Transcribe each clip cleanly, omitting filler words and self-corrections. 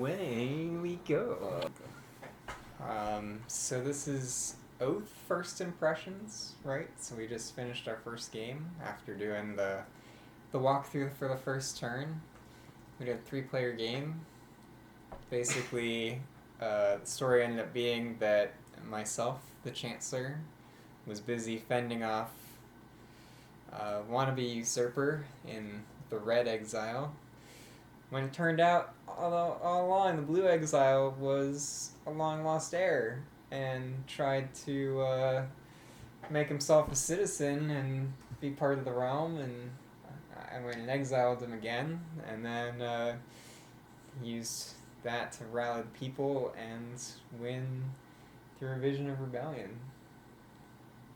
away we go. So this is Oath First Impressions, right? So we just finished our first game after doing the walkthrough for the first turn. We did a 3-player game. Basically, the story ended up being that myself, the Chancellor, was busy fending off a wannabe usurper in the Red Exile, when it turned out all along the Blue Exile was a long-lost heir and tried to make himself a citizen and be part of the realm, and I went and exiled him again, and then used that to rally the people and win through a vision of rebellion.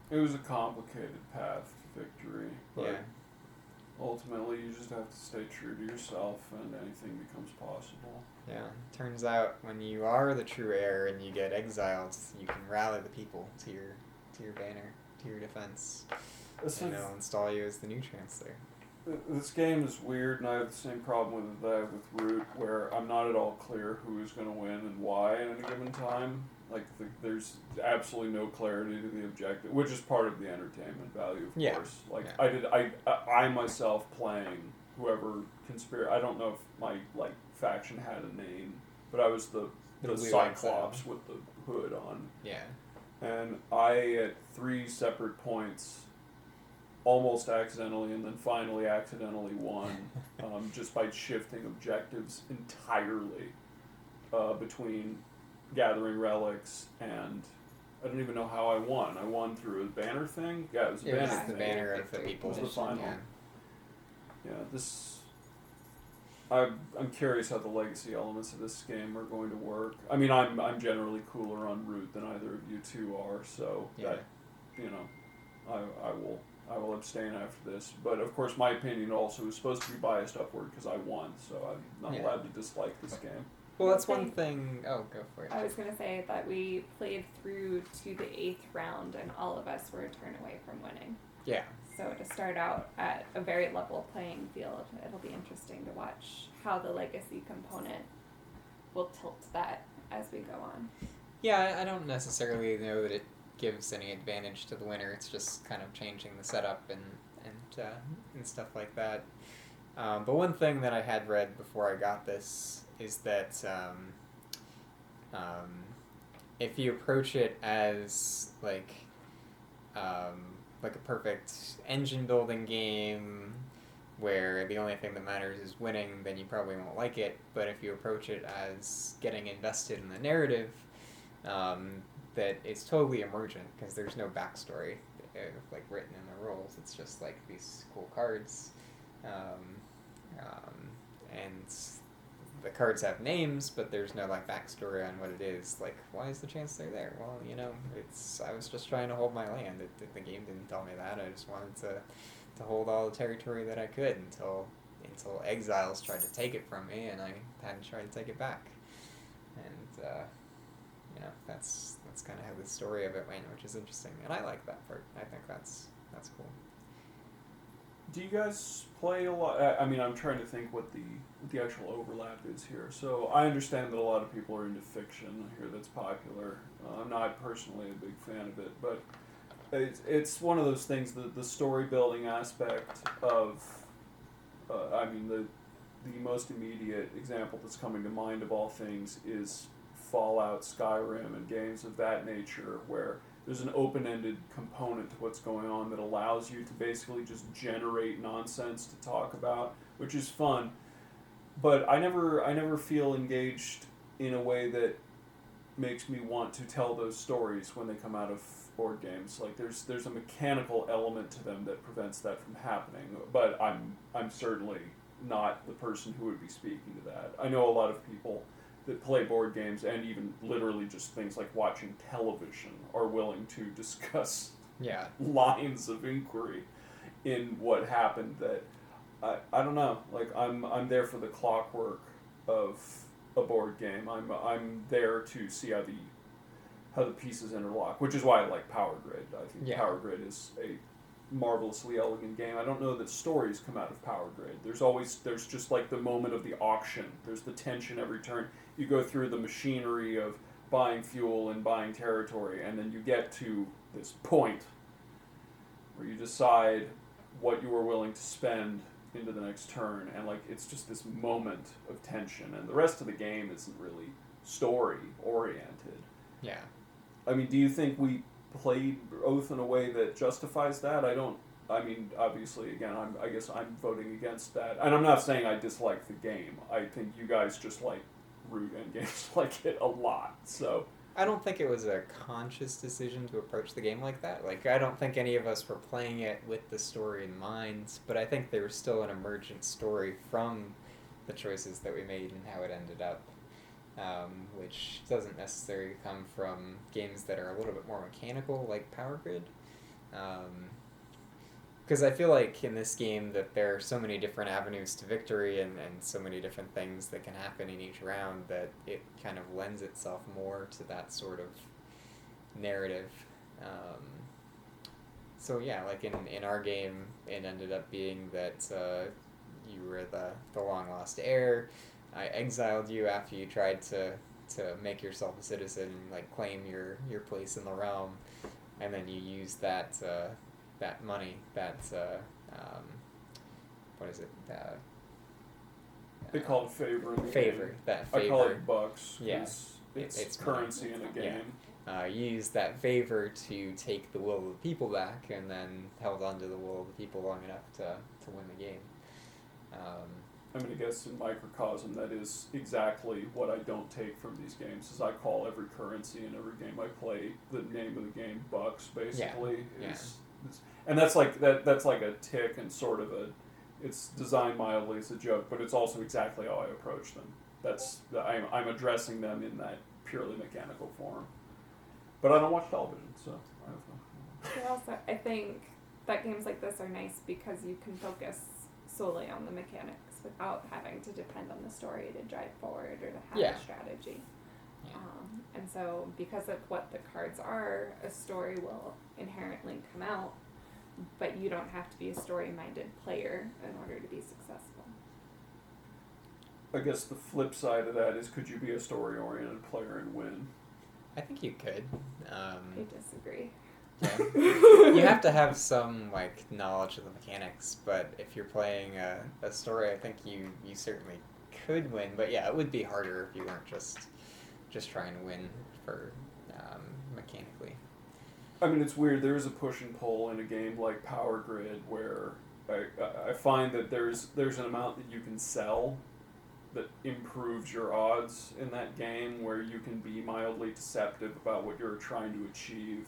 It was a complicated path to victory, but Yeah. ultimately you just have to stay true to yourself and anything becomes possible. Yeah. Turns out when you are the true heir and you get exiled, you can rally the people to your banner, to your defense. And they'll install you as the new Chancellor. This game is weird, and I have the same problem with that with Root, where I'm not at all clear who is going to win and why at any given time. Like, there's absolutely no clarity to the objective, which is part of the entertainment value, of course. Like, yeah. I myself playing whoever conspiracy. I don't know if my faction had a name, but I was the Cyclops with the hood on. Yeah. And I, at 3 separate points, almost accidentally and then finally accidentally won, just by shifting objectives entirely between gathering relics and I don't even know how I won. I won through a banner thing. Yeah, it was a banner thing. The banner of the people. It was the final. Yeah, this. I'm curious how the legacy elements of this game are going to work. I mean, I'm generally cooler on Root than either of you two are, so that, I will abstain after this. But of course, my opinion also is supposed to be biased upward because I won, so I'm not allowed to dislike this game. Well, that's one thing. Oh, go for it. I was going to say that we played through to the 8th round, and all of us were a turn away from winning. Yeah. So to start out at a very level playing field, it'll be interesting to watch how the legacy component will tilt that as we go on. Yeah, I don't necessarily know that it gives any advantage to the winner. It's just kind of changing the setup and stuff like that. But one thing that I had read before I got this is that if you approach it as like a perfect engine building game where the only thing that matters is winning, then you probably won't like it. But if you approach it as getting invested in the narrative, that it's totally emergent because there's no backstory written in the rules. It's just like these cool cards, and the cards have names, but there's no backstory on what it is. Like, why is the Chancellor there? Well, I was just trying to hold my land. The game didn't tell me that. I just wanted to hold all the territory that I could until exiles tried to take it from me, and I had to try to take it back. And that's kind of how the story of it went, which is interesting, and I like that part. I think that's cool. Do you guys play a lot? I mean, I'm trying to think what the actual overlap is here. So I understand that a lot of people are into fiction here that's popular. I'm not personally a big fan of it, but it's one of those things, the story building aspect of, the most immediate example that's coming to mind of all things is Fallout, Skyrim, and games of that nature, where there's an open-ended component to what's going on that allows you to basically just generate nonsense to talk about, which is fun. But I never feel engaged in a way that makes me want to tell those stories when they come out of board games. Like there's a mechanical element to them that prevents that from happening. But I'm certainly not the person who would be speaking to that. I know a lot of people that play board games and even literally just things like watching television are willing to discuss lines of inquiry in what happened that I don't know. Like I'm there for the clockwork of a board game. I'm there to see how the pieces interlock, which is why I like Power Grid. I think Power Grid is a marvelously elegant game. I don't know that stories come out of Power Grid. There's just like the moment of the auction. There's the tension every turn. you go through the machinery of buying fuel and buying territory, and then you get to this point where you decide what you are willing to spend into the next turn, and like it's just this moment of tension, and the rest of the game isn't really story oriented. Yeah. I mean, do you think we played Oath in a way that justifies that? I don't. I mean, obviously, again, I guess I'm voting against that, and I'm not saying I dislike the game. I think you guys just like Root and games like it a lot. So I don't think it was a conscious decision to approach the game like that. Like, I don't think any of us were playing it with the story in mind, but I think there was still an emergent story from the choices that we made and how it ended up, which doesn't necessarily come from games that are a little bit more mechanical, like Power Grid. Because I feel like in this game that there are so many different avenues to victory and so many different things that can happen in each round that it kind of lends itself more to that sort of narrative. So yeah, like in our game, it ended up being that you were the long lost heir. I exiled you after you tried to make yourself a citizen and like claim your place in the realm, and then you used that money, what is it? they call it favor in the favor. game. That I call favor. it bucks. 'Cause Yeah. it's It's currency money. in a game. You used that favor to take the will of the people back, and then held on to the will of the people long enough to win the game. I mean, I guess in microcosm, that is exactly what I don't take from these games. Is I call every currency in every game I play the name of the game bucks. Basically, Yeah. and that's like that. That's like a tick and sort of a. It's designed mildly as a joke, but it's also exactly how I approach them. I'm addressing them in that purely mechanical form. But I don't watch television, so I don't know. But also, I think that games like this are nice because you can focus solely on the mechanics without having to depend on the story to drive forward or to have Yeah. a strategy. Yeah. And so, because of what the cards are, a story will inherently come out, but you don't have to be a story-minded player in order to be successful. I guess the flip side of that is, could you be a story-oriented player and win? I think you could. I disagree. You have to have some like knowledge of the mechanics, but if you're playing a story, I think you certainly could win. But yeah, it would be harder if you weren't just trying to win for mechanically. I mean, it's weird. There is a push and pull in a game like Power Grid where I find that there's an amount that you can sell that improves your odds in that game, where you can be mildly deceptive about what you're trying to achieve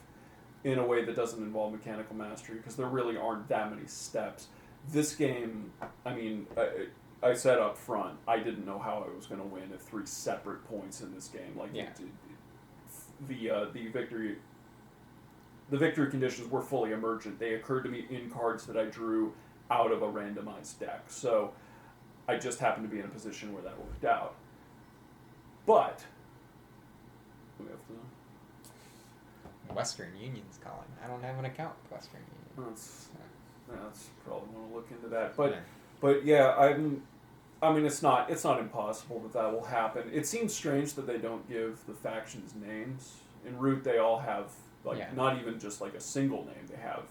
in a way that doesn't involve mechanical mastery, because there really aren't that many steps. This game, I mean, I said up front, I didn't know how I was going to win at 3 separate points in this game. Like, Yeah. The victory conditions were fully emergent. They occurred to me in cards that I drew out of a randomized deck. So I just happened to be in a position where that worked out. But we have to. Western Union's calling. I don't have an account with Western Union. That's probably want to look into that. But Yeah. but yeah, I mean, it's not impossible that will happen. It seems strange that they don't give the factions names. In Root, they all have not even just like a single name. They have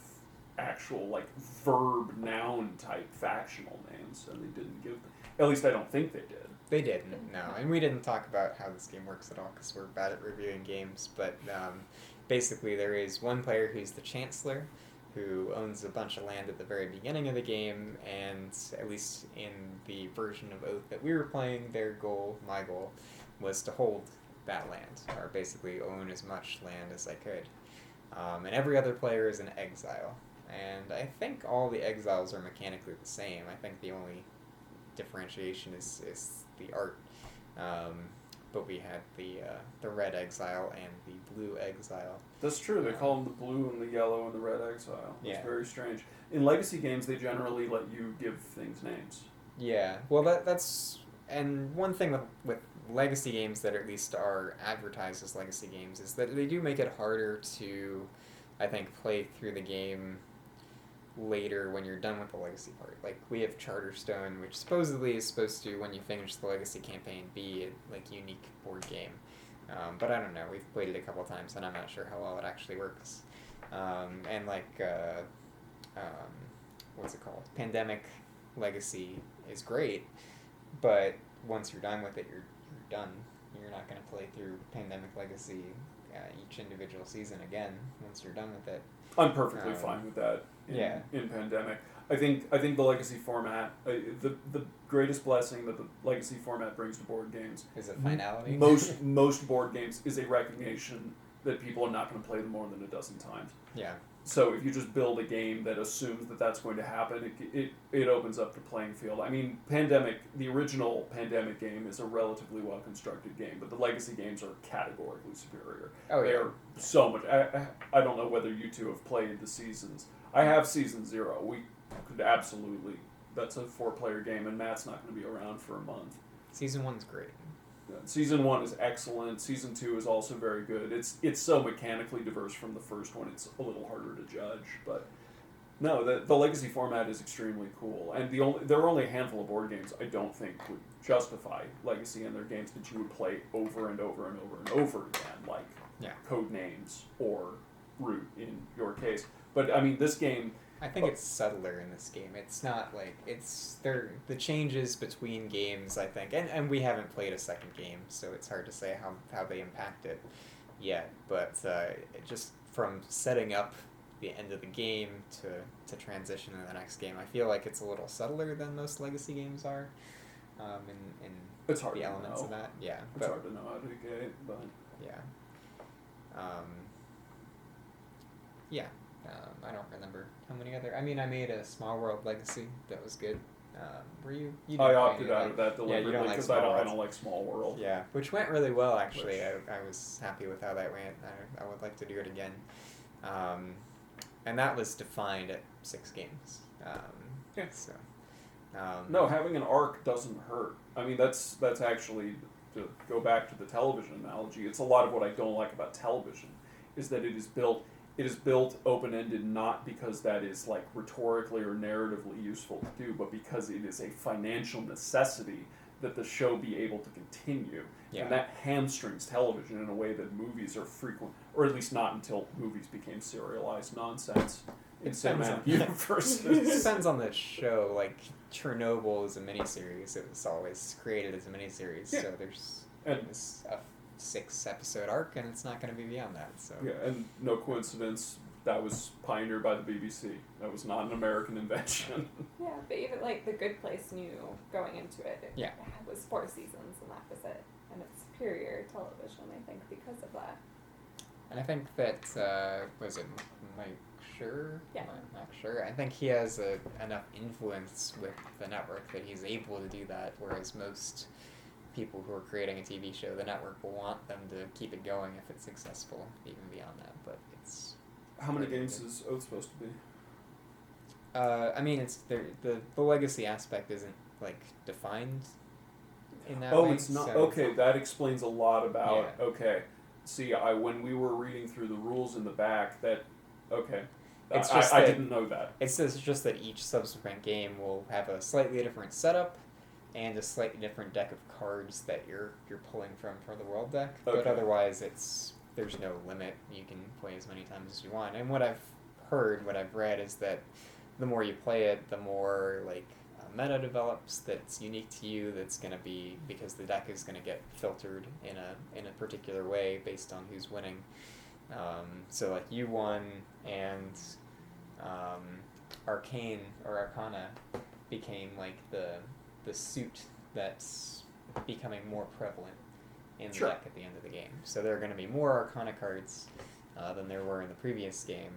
actual like verb noun type factional names, and they didn't give them. At least I don't think they did. They didn't, no. And we didn't talk about how this game works at all because we're bad at reviewing games. But basically, there is one player who's the Chancellor, who owns a bunch of land at the very beginning of the game, and at least in the version of Oath that we were playing, my goal, was to hold that land, or basically own as much land as I could. And every other player is an exile. And I think all the exiles are mechanically the same. I think the only differentiation is the art. But we had the red exile and the blue exile. That's true. They call them the blue and the yellow and the red exile. It's Yeah. very strange. In Legacy games, they generally let you give things names. Yeah, well that's and one thing with legacy games that at least are advertised as legacy games is that they do make it harder to, I think, play through the game later when you're done with the legacy part. Like we have Charterstone, which supposedly is supposed to, when you finish the legacy campaign, be a like unique board game. But I don't know. We've played it a couple times, and I'm not sure how well it actually works. And like what's it called? Pandemic Legacy is great, but once you're done with it, you're done. You're not going to play through Pandemic Legacy each individual season again once you're done with it. I'm perfectly fine with that. In Pandemic, I think the legacy format, the greatest blessing that the legacy format brings to board games is it finality. Most board games is a recognition that people are not going to play them more than a dozen times. Yeah. So if you just build a game that assumes that that's going to happen, it opens up the playing field. I mean, the original Pandemic game is a relatively well-constructed game, but the legacy games are categorically superior. Oh, they are so much. I don't know whether you two have played the seasons. I have Season 0. We could absolutely. That's a 4-player game, and Matt's not going to be around for a month. Season 1's great. Season 1 is excellent. Season 2 is also very good. It's so mechanically diverse from the first one, it's a little harder to judge. But no, the legacy format is extremely cool. And there are only a handful of board games I don't think would justify legacy in their games that you would play over and over and over and over again, like Codenames or Root in your case. But I mean, this game, I think it's subtler in this game. It's not like the changes between games, I think, and we haven't played a second game, so it's hard to say how they impact it yet. But just from setting up the end of the game to transition to the next game, I feel like it's a little subtler than most legacy games are. In it's hard the to elements know. of that, yeah. It's hard to know how to get it, but yeah. I don't remember how many other. I mean, I made a Small World Legacy that was good. Were you? I opted out of that Yeah, you deliberately don't like because Small I World. don't like Small World. Yeah, which went really well actually. I was happy with how that went. I would like to do it again. And that was defined at 6 games. Yeah. So. No, having an arc doesn't hurt. I mean, that's actually, to go back to the television analogy, it's a lot of what I don't like about television, is that it is built open-ended not because that is like rhetorically or narratively useful to do, but because it is a financial necessity that the show be able to continue. Yeah. And that hamstrings television in a way that movies are frequent, or at least not until movies became serialized nonsense in cinematic universes. It depends on the show. Like Chernobyl is a miniseries. It was always created as a miniseries, so there's this a 6-episode arc, and it's not going to be beyond that. So yeah, and no coincidence, that was pioneered by the BBC. That was not an American invention. Yeah, but even like The Good Place knew going into it. It was 4 seasons, and that was it. And it's superior television, I think, because of that. And I think that was it Mike Schur? Yeah. Mike Schur. I think he has enough influence with the network that he's able to do that, whereas most people who are creating a TV show, the network will want them to keep it going if it's successful, even beyond that. But it's How many games is Oath supposed to be? I mean, it's the legacy aspect isn't like defined in that way. Oh, it's not. So Okay, that explains a lot about. Yeah. Okay, see, when we were reading through the rules in the back, that okay, It's just I that- didn't know that. It's just that each subsequent game will have a slightly different setup and a slightly different deck of cards that you're pulling from for the world deck. But Okay. otherwise, there's no limit. You can play as many times as you want. And what I've heard, what I've read, is that the more you play it, the more like meta develops that's unique to you. That's going to be because the deck is going to get filtered in a particular way based on who's winning. So like you won, and Arcane or Arcana became like the suit that's becoming more prevalent in the deck at the end of the game. So there are going to be more Arcana cards than there were in the previous game,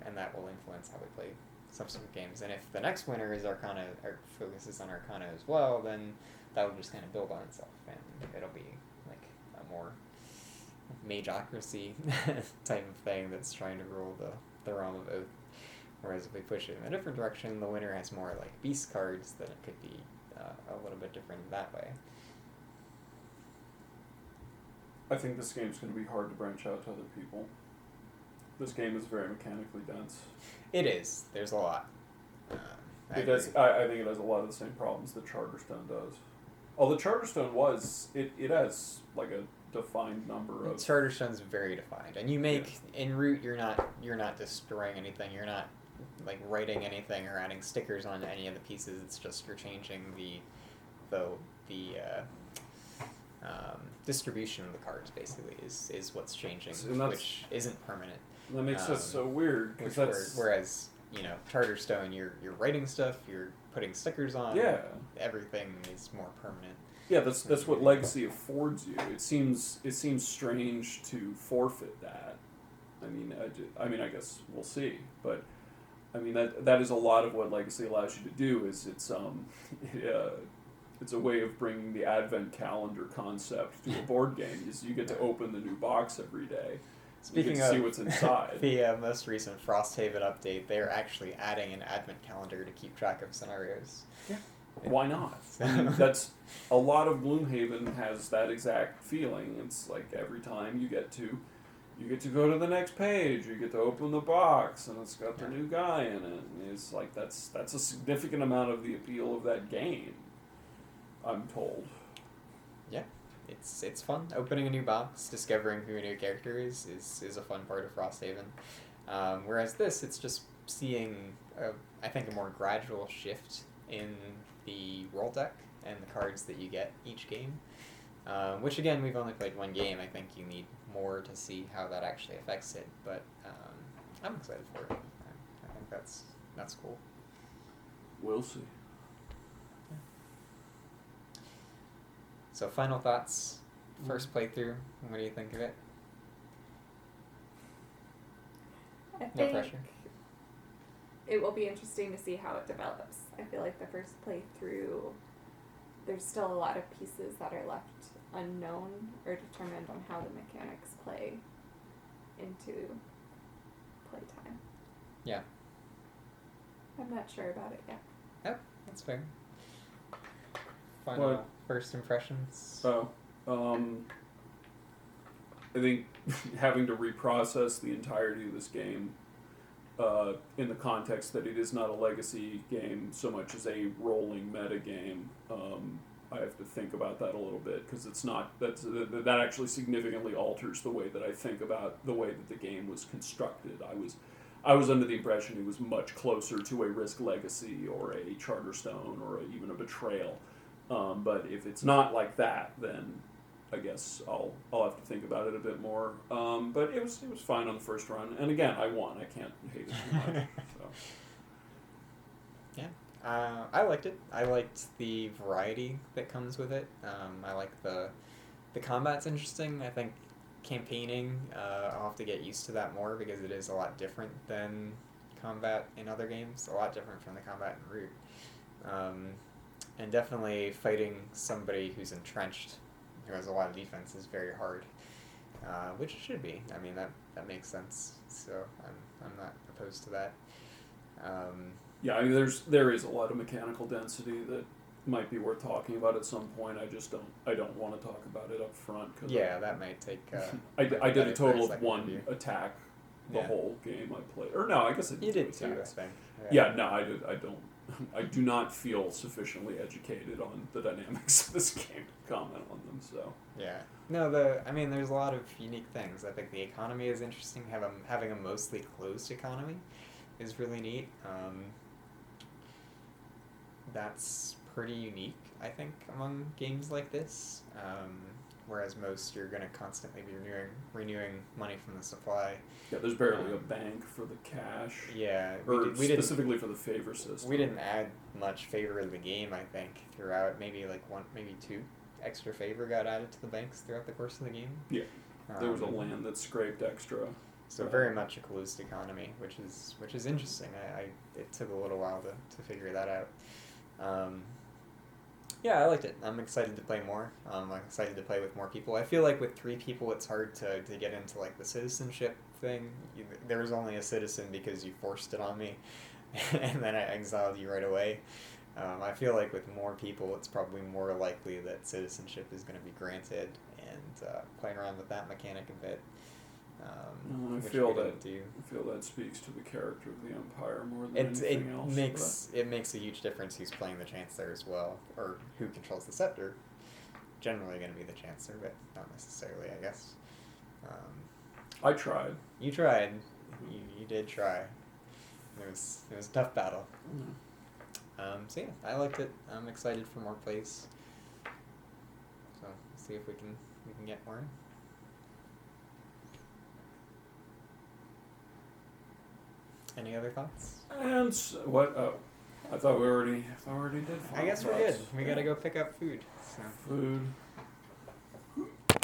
and that will influence how we play subsequent games. And if the next winner is Arcana, or focuses on Arcana as well, then that will just kind of build on itself, and it'll be like a more mageocracy type of thing that's trying to rule the realm of Oath. Whereas if we push it in a different direction, the winner has more like beast cards, then it could be a little bit different that way. I think this game's going to be hard to branch out to other people. This game is very mechanically dense. It is. There's a lot. I It does. agree. I think it has a lot of the same problems that Charterstone does. Although Charterstone it has like a defined number of. Charterstone's very defined, and you make in Root. You're not destroying anything. You're not like writing anything or adding stickers on any of the pieces. It's just you're changing the distribution of the cards. Basically, is what's changing, And that's- which isn't permanent. That makes it so weird because that's Whereas Charterstone, you're writing stuff. You're putting stickers on. yeah. Everything is more permanent. Yeah, that's what Legacy affords you. It seems strange to forfeit that. I guess we'll see, but I mean that is a lot of what Legacy allows you to do. Is it's a way of bringing the Advent calendar concept to a board game. Is you get to open the new box every day. Speaking you get to see what's inside. The most recent Frosthaven update, they're actually adding an advent calendar to keep track of scenarios. Yeah. Why not? I mean, that's a lot of Gloomhaven has that exact feeling. It's like every time you get to go to the next page, you get to open the box, and it's got the new guy in it. And it's like that's a significant amount of the appeal of that game. I'm told. Yeah, it's fun. Opening a new box, discovering who a new character is a fun part of Frosthaven. Whereas this, it's just seeing, I think, a more gradual shift in the roll deck and the cards that you get each game. Which again, we've only played one game. I think you need more to see how that actually affects it. But I'm excited for it. I think that's cool. We'll see. So final thoughts. First playthrough. What do you think of it? I No think pressure. it will be interesting to see how it develops. I feel like the first playthrough, there's still a lot of pieces that are left unknown or determined on how the mechanics play into playtime. Yeah. I'm not sure about it yet. Yep, that's fair. Final What? first impressions. I think having to reprocess the entirety of this game in the context that it is not a legacy game so much as a rolling meta game, I have to think about that a little bit because it's not that actually significantly alters the way that I think about the way that the game was constructed. I was under the impression it was much closer to a Risk Legacy or a Charterstone or even a Betrayal. But if it's not like that, then I guess I'll have to think about it a bit more. But it was fine on the first run, and again, I won. I can't hate it too much. So. Yeah, I liked it. I liked the variety that comes with it. I like the combat's interesting. I think campaigning, I'll have to get used to that more because it is a lot different than combat in other games. A lot different from the combat in Root. And definitely fighting somebody who's entrenched, who has a lot of defense, is very hard, which it should be. I mean, that makes sense. So I'm not opposed to that. Yeah, I mean, there is a lot of mechanical density that might be worth talking about at some point. I don't want to talk about it up front. Cause that might take. I did a total of second one review. attack the Yeah. whole game I played. Or no, I guess I did You did two too, I attacks. think. Yeah, no, I did. I do not feel sufficiently educated on the dynamics of this game to comment on them. So Yeah. No, there's a lot of unique things. I think the economy is interesting. Having a mostly closed economy is really neat. That's pretty unique, I think, among games like this. Whereas most, you're going to constantly be renewing money from the supply. yeah, there's barely a bank for the cash. Yeah, Or we didn't specifically for the favor system. we didn't add much favor to the game. I think throughout, maybe two extra favor got added to the banks throughout the course of the game. Yeah, there was a Um, land that scraped extra. So very much a closed economy, which is interesting. It took a little while to figure that out. Yeah, I liked it. I'm excited to play more. I'm excited to play with more people. I feel like with 3 people, it's hard to get into like the citizenship thing. There was only a citizen because you forced it on me, and then I exiled you right away. I feel like with more people, it's probably more likely that citizenship is going to be granted, and playing around with that mechanic a bit. I which feel we didn't that do. I feel that speaks to the character of the Empire more than It anything else. makes a huge difference who's playing the Chancellor as well, or who controls the scepter. Generally going to be the Chancellor, but not necessarily, I guess. I tried. You tried. You did try. It was a tough battle. So yeah, I liked it. I'm excited for more plays. So see if we can get more in. Any other thoughts? And what? Oh, I thought we already did. I guess we're good. We gotta go pick up food. So. Food.